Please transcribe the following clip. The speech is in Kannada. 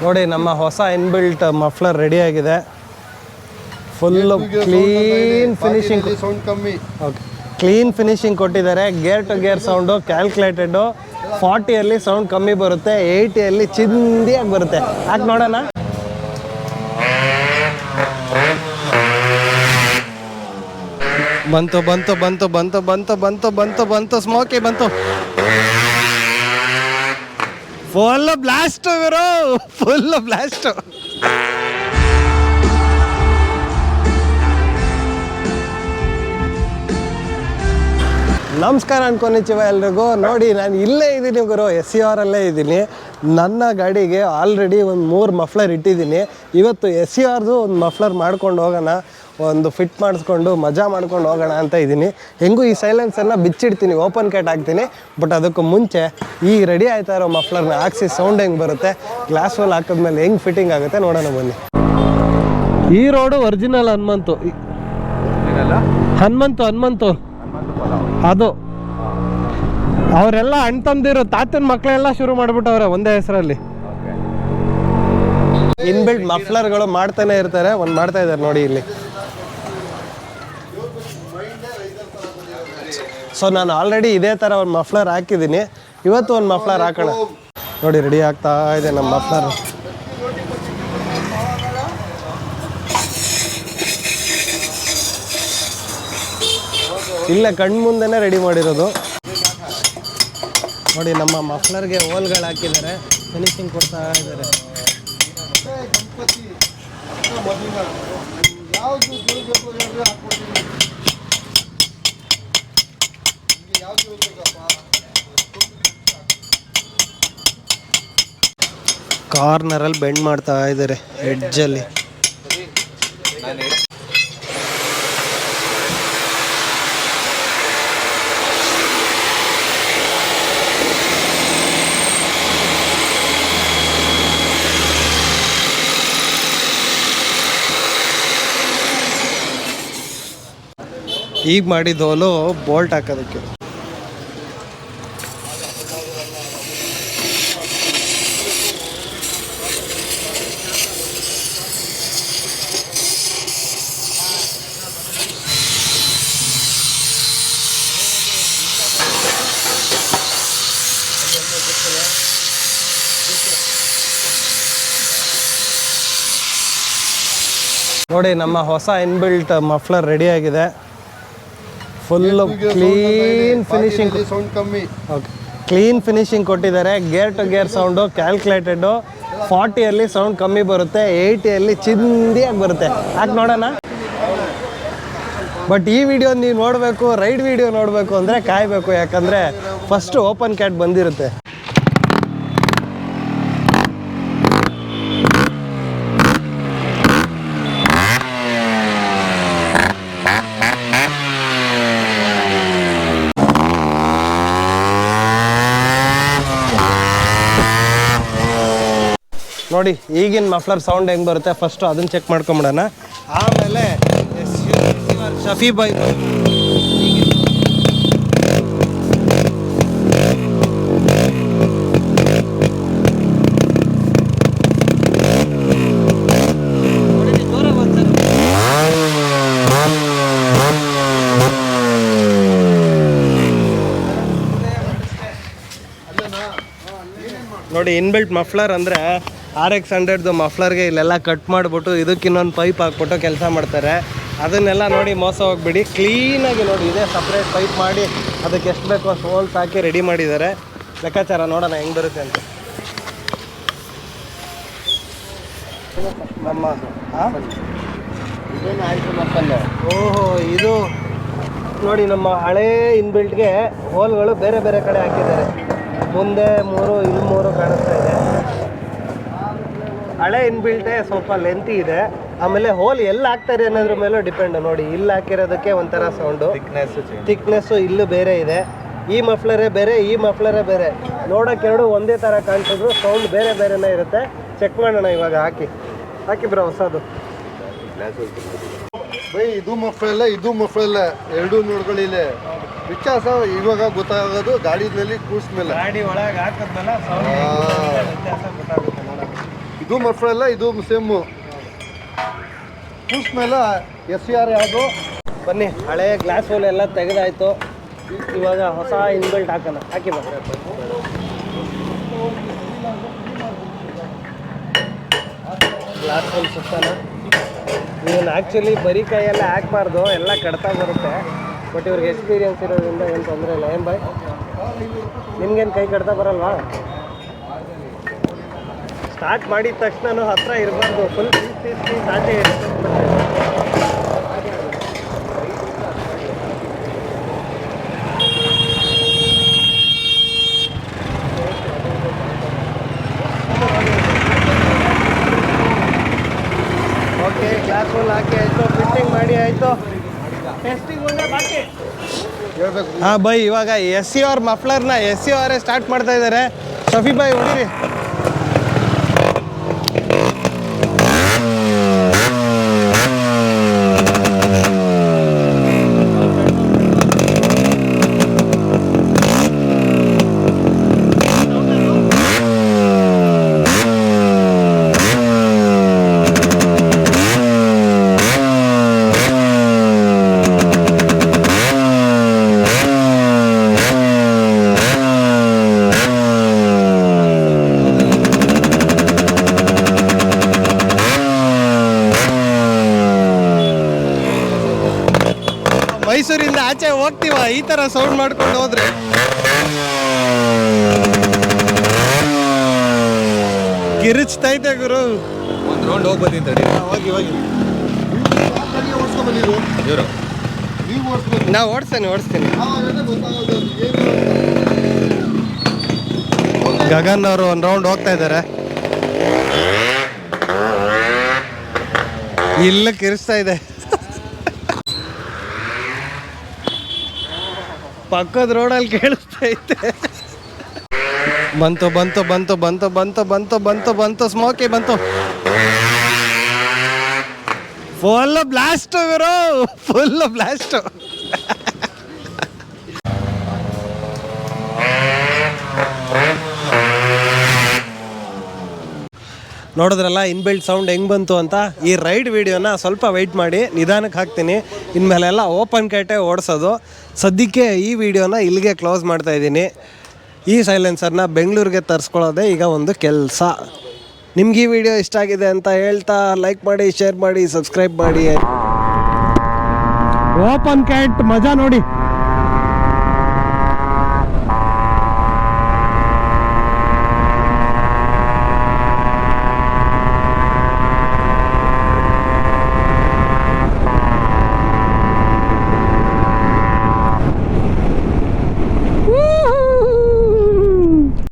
ನೋಡಿ ನಮ್ಮ ಹೊಸ ಇನ್ಬಿಲ್ಟ್ ಮಫ್ಲರ್ ರೆಡಿ ಆಗಿದೆ. Full clean finishing. Okay, clean finishing ಕೊಟ್ಟಿದ್ದಾರೆ. Gear to gear sound calculated. 40ಯಲ್ಲಿ ಸೌಂಡ್ ಕಮ್ಮಿ ಬರುತ್ತೆ, 80ಯಲ್ಲಿ ಚಿಂದಿಯಾಗಿ ಬರುತ್ತೆ. ಯಾಕೆ ನೋಡೋಣ. ಬಂತು ಬಂತು ಬಂತು ಬಂತು ಬಂತು ಬಂತು ಬಂತು ಬಂತು ಸ್ಮೋಕಿ ಬಂತು. ಫುಲ್ ಬ್ಲಾಸ್ಟ್ ಗುರು, ಫುಲ್ ಬ್ಲಾಸ್ಟ್. ನಮಸ್ಕಾರ ಅನ್ಕೊಂಡಿದ್ದೀವ ಎಲ್ರಿಗೂ. ನೋಡಿ ನಾನು ಇಲ್ಲೇ ಇದ್ದೀನಿ ಗುರು, SCR ಅಲ್ಲೇ ಇದ್ದೀನಿ. ನನ್ನ ಗಾಡಿಗೆ ಆಲ್ರೆಡಿ ಒಂದು 3 ಮಫ್ಲರ್ ಇಟ್ಟಿದ್ದೀನಿ. ಇವತ್ತು SCRದು ಒಂದು ಮಫ್ಲರ್ ಮಾಡ್ಕೊಂಡು ಹೋಗೋಣ, ಒಂದು ಫಿಟ್ ಮಾಡಿಸ್ಕೊಂಡು ಮಜಾ ಮಾಡ್ಕೊಂಡು ಹೋಗೋಣ ಅಂತ ಇದ್ದೀನಿ. ಹೆಂಗೂ ಈ ಸೈಲೆನ್ಸನ್ನು ಬಿಚ್ಚಿಡ್ತೀನಿ, ಓಪನ್ ಕ್ಯಾಟ್ ಹಾಕ್ತೀನಿ. ಬಟ್ ಅದಕ್ಕೂ ಮುಂಚೆ ಈಗ ರೆಡಿ ಆಯ್ತಾ ಇರೋ ಮಫ್ಲರ್ನ ಹಾಕ್ಸಿ ಸೌಂಡ್ ಹೆಂಗೆ ಬರುತ್ತೆ, ಗ್ಲಾಸ್ ವಾಲ್ ಹಾಕಿದ್ಮೇಲೆ ಹೆಂಗೆ ಫಿಟ್ಟಿಂಗ್ ಆಗುತ್ತೆ ನೋಡೋಣ ಬನ್ನಿ. ಈ ರೋಡು ಒರಿಜಿನಲ್ ಹನುಮಂತು ಅದು. ಅವರೆಲ್ಲ ಅಣ್ಣ ತಂದಿರೋ ತಾತನ ಮಕ್ಕಳೆಲ್ಲ ಶುರು ಮಾಡಿಬಿಟ್ಟವ್ರೆ ಒಂದೇ ಹೆಸರಲ್ಲಿ. ಇನ್ಬಿಲ್ಟ್ ಮಫ್ಲರ್ಗಳು ಮಾಡ್ತಾನೆ ಇರ್ತಾರೆ. ಒಂದು ಮಾಡ್ತಾ ಇದ್ದಾರೆ ನೋಡಿ ಇಲ್ಲಿ. ಸೊ ನಾನು ಆಲ್ರೆಡಿ ಇದೇ ಥರ ಒಂದು ಮಫ್ಲರ್ ಹಾಕಿದ್ದೀನಿ. ಇವತ್ತು ಒಂದು ಮಫ್ಲರ್ ಹಾಕೋಣ. ನೋಡಿ ರೆಡಿ ಆಗ್ತಾ ಇದೆ ನಮ್ಮ ಮಫ್ಲರ್. ಇಲ್ಲ ಕಣ್ಣು ಮುಂದೆನೇ ರೆಡಿ ಮಾಡಿರೋದು. ನೋಡಿ ನಮ್ಮ ಮಫ್ಲರ್ಗೆ ಹೋಲ್ಗಳು ಹಾಕಿದ್ದಾರೆ, ಫಿನಿಶಿಂಗ್ ಕೊಡ್ತಾ ಇದ್ದಾರೆ. ಕಾರ್ನರಲ್ಲಿ ಬೆಂಡ್ ಮಾಡ್ತಾ ಇದ್ದಾರೆ ಎಡ್ಜಲ್ಲಿ. ಈಗ ಮಾಡಿದ ಹೋಲು ಬೋಲ್ಟ್ ಹಾಕೋದಕ್ಕೆ. ನೋಡಿ ನಮ್ಮ ಹೊಸ ಇನ್ಬಿಲ್ಟ್ ಮಫ್ಲರ್ ರೆಡಿ ಆಗಿದೆ. Full clean finishing. Okay, clean finishing ಕೊಟ್ಟಿದ್ದಾರೆ. Gear to gear sound calculated. 40ಯಲ್ಲಿ ಸೌಂಡ್ ಕಮ್ಮಿ ಬರುತ್ತೆ, 80ಯಲ್ಲಿ ಚಿಂದಿಯಾಗಿ ಬರುತ್ತೆ. ಯಾಕೆ ನೋಡೋಣ. ಬಟ್ ಈ ವಿಡಿಯೋ ನೀವು ನೋಡಬೇಕು, ರೈಡ್ ವಿಡಿಯೋ ನೋಡಬೇಕು ಅಂದರೆ ಕಾಯಬೇಕು. ಯಾಕಂದರೆ ಫಸ್ಟು ಓಪನ್ ಕ್ಯಾಟ್ ಬಂದಿರುತ್ತೆ. ನೋಡಿ ಈಗಿನ ಮಫ್ಲರ್ ಸೌಂಡ್ ಹೆಂಗೆ ಬರುತ್ತೆ ಫಸ್ಟು ಅದನ್ನು ಚೆಕ್ ಮಾಡ್ಕೊಂಬಿಡೋಣ. ಆಮೇಲೆ ಶಫಿ ಬಾಯ್ ನೋಡಿ ಇನ್ಬಿಲ್ಟ್ ಮಫ್ಲರ್ ಅಂದರೆ RX100ದು ಮಫ್ಲರ್ಗೆ ಇಲ್ಲೆಲ್ಲ ಕಟ್ ಮಾಡಿಬಿಟ್ಟು ಇದಕ್ಕೆ ಇನ್ನೊಂದು ಪೈಪ್ ಹಾಕ್ಬಿಟ್ಟು ಕೆಲಸ ಮಾಡ್ತಾರೆ. ಅದನ್ನೆಲ್ಲ ನೋಡಿ ಮೋಸ ಹೋಗ್ಬಿಡಿ. ಕ್ಲೀನಾಗಿ ನೋಡಿ ಇದೇ ಸಪ್ರೇಟ್ ಪೈಪ್ ಮಾಡಿ ಅದಕ್ಕೆ ಎಷ್ಟು ಬೇಕೋ ಅಷ್ಟು ಹೋಲ್ಸ್ ಹಾಕಿ ರೆಡಿ ಮಾಡಿದ್ದಾರೆ. ಲೆಕ್ಕಾಚಾರ ನೋಡೋಣ ಹೆಂಗೆ ಬರುತ್ತೆ ಅಂತ. ನಮ್ಮ ಓಹೋ, ಇದು ನೋಡಿ ನಮ್ಮ ಹಳೇ ಇನ್ಬಿಲ್ಟ್ಗೆ ಹೋಲ್ಗಳು ಬೇರೆ ಬೇರೆ ಕಡೆ ಹಾಕಿದ್ದಾರೆ. ಮುಂದೆ 3, ಇಲ್ಲಿ 3 ಕಾಣಿಸ್ತಾ ಇದೆ. ಹಳೆ ಇನ್ಬಿಲ್ಟೇ ಸ್ವಲ್ಪ ಲೆಂತಿ ಇದೆ. ಆಮೇಲೆ ಹೋಲ್ ಎಲ್ಲಿ ಹಾಕ್ತಾರೆ ಅನ್ನೋದ್ರ ಮೇಲೂ ಡಿಪೆಂಡ್. ನೋಡಿ ಇಲ್ಲಿ ಹಾಕಿರೋದಕ್ಕೆ ಒಂಥರ ಸೌಂಡು, ಥಿಕ್ನೆಸ್ಸು ಇಲ್ಲೂ ಬೇರೆ ಇದೆ. ಈ ಮಫ್ಲರೇ ಬೇರೆ, ಈ ಮಫ್ಲರೇ ಬೇರೆ. ನೋಡೋಕೆ ಎರಡು ಒಂದೇ ಥರ ಕಾಣಿಸಿದ್ರು ಸೌಂಡ್ ಬೇರೆ ಬೇರೆನೇ ಇರುತ್ತೆ. ಚೆಕ್ ಮಾಡೋಣ ಇವಾಗ. ಹಾಕಿ ಬ್ರೋ ಹೊಸದು. ಬೈ ಇದು ಮಫ್ಲಲ್ಲ, ಇದು ಮಫ್ಲಲ್ಲ, ಎರಡೂ ನೋಡ್ಕೊಳ್ಳಿಲ್ಲ. ವ್ಯತ್ಯಾಸ ಇವಾಗ ಗೊತ್ತಾಗೋದು ಗಾಡಿನಲ್ಲಿ ಕೂರ್ಸ್ಮೇಲೆ. ಗಾಡಿ ಒಳಗೆ ಹಾಕಿದ್ಮೇಲೆ ಸೌಂಡ್ ವ್ಯತ್ಯಾಸ ಗೊತ್ತಾಗುತ್ತೆ. ಇದು ಮಫ್ಲರ್ ಇದು ಸೇಮು. ಪುಷ್ ಮೇಲೆ SCR ಯಾವುದು. ಬನ್ನಿ, ಹಳೆ ಗ್ಲಾಸ್ ಹೋಲ್ ಎಲ್ಲ ತೆಗೆದಾಯ್ತು. ಇವಾಗ ಹೊಸ ಇನ್ಬಿಲ್ಟ್ ಹಾಕೋಣ. ಹಾಕಿ ಬಾ. ಗ್ಲಾಸ್ ಹೋಲ್ ಸುತ್ತಾನ. ಇವನು ಆ್ಯಕ್ಚುಲಿ ಬರೀ ಕೈಯೆಲ್ಲ ಹಾಕ್ಬಾರ್ದು, ಎಲ್ಲ ಕಡ್ತಾ ಬರುತ್ತೆ. ಬಟ್ ಇವ್ರಿಗೆ ಎಕ್ಸ್ಪೀರಿಯನ್ಸ್ ಇರೋದ್ರಿಂದ ಏನು ತೊಂದರೆ ಇಲ್ಲ. ಏನು ಬಾಯ್, ನಿಮ್ಗೇನು ಕೈ ಕಡ್ತಾ ಬರಲ್ವಾ? ಸ್ಟಾರ್ಟ್ ಮಾಡಿದ ತಕ್ಷಣ ಹತ್ರ ಇರಬಾರ್ದು, ಫುಲ್ ಸ್ಟಾರ್ಟೇ ಓಕೆ. ಗ್ಲಾಸ್ ಹೋಲ್ ಹಾಕಿ ಆಯಿತು, ಫಿಟ್ಟಿಂಗ್ ಮಾಡಿ ಆಯಿತು, ಟೆಸ್ಟಿಂಗ್ ಒಂದೇ ಬಾಕಿ. ಹೇಳ್ಬೇಕು. ಹಾಂ ಬೈ, ಇವಾಗ SCR ಮಫ್ಲರ್ನ SCR ಸ್ಟಾರ್ಟ್ ಮಾಡ್ತಾ ಇದ್ದಾರೆ. ಶಫಿ ಬಾಯ್ ಹೊಡಿರಿ. ಮೈಸೂರಿಂದ ಆಚೆ ಹೋಗ್ತೀವ ಈ ಥರ ಸೌಂಡ್ ಮಾಡ್ಕೊಂಡು ಹೋದ್ರೆ. ಕಿರಿಚ್ತೈತೆ ಗುರು. ಒಂದು ರೌಂಡ್ ಹೋಗಿ ಬರ್ತೀನಿ ತಡಿ. ಹೋಗಿ ಹೋಗಿ ಓಡಿಸ್ಕೊಂಬಂದಿರು ಇವರು ನೀವು ಓಡಿಸ್ಬೇಕು. ನಾ ಓಡಿಸ್ತೀನಿ. ಆವಾಗಲೇ ಗೊತ್ತಾಗೋದು ಏನು. ಗಗನ್ ಅವರು ಒಂದು ರೌಂಡ್ ಹೋಗ್ತಾ ಇದ್ದಾರೆ. ಇಲ್ಲ ಕಿರಿಸ್ತಾ ಇದೆ. ಪಕ್ಕದ ರೋಡಲ್ಲಿ ಕೇಳಿಸ್ತೈತೆ. ಬಂತು ಬಂತು ಬಂತು ಬಂತು ಬಂತು ಬಂತು ಬಂತು ಬಂತು ಸ್ಮೋಕಿ ಬಂತು. ಫುಲ್ ಬ್ಲಾಸ್ಟ್ ಗುರು, ಫುಲ್ ಬ್ಲಾಸ್ಟ್. ನೋಡಿದ್ರಲ್ಲ ಇನ್ಬಿಲ್ಟ್ ಸೌಂಡ್ ಹೆಂಗೆ ಬಂತು ಅಂತ. ಈ ರೈಡ್ ವಿಡಿಯೋನ ಸ್ವಲ್ಪ ವೆಯ್ಟ್ ಮಾಡಿ, ನಿಧಾನಕ್ಕೆ ಹಾಕ್ತೀನಿ. ಇನ್ಮೇಲೆಲ್ಲ ಓಪನ್ ಕ್ಯಾಟೇ ಓಡಿಸೋದು. ಸದ್ಯಕ್ಕೆ ಈ ವಿಡಿಯೋನ ಇಲ್ಲಿಗೆ ಕ್ಲೋಸ್ ಮಾಡ್ತಾ ಇದ್ದೀನಿ. ಈ ಸೈಲೆನ್ಸರ್ನ ಬೆಂಗಳೂರಿಗೆ ತರಿಸ್ಕೊಳ್ಳೋದೇ ಈಗ ಒಂದು ಕೆಲಸ. ನಿಮ್ಗೆ ಈ ವಿಡಿಯೋ ಇಷ್ಟ ಆಗಿದೆ ಅಂತ ಹೇಳ್ತಾ ಲೈಕ್ ಮಾಡಿ, ಶೇರ್ ಮಾಡಿ, ಸಬ್ಸ್ಕ್ರೈಬ್ ಮಾಡಿ. ಓಪನ್ ಕ್ಯಾಟ್ ಮಜಾ ನೋಡಿ.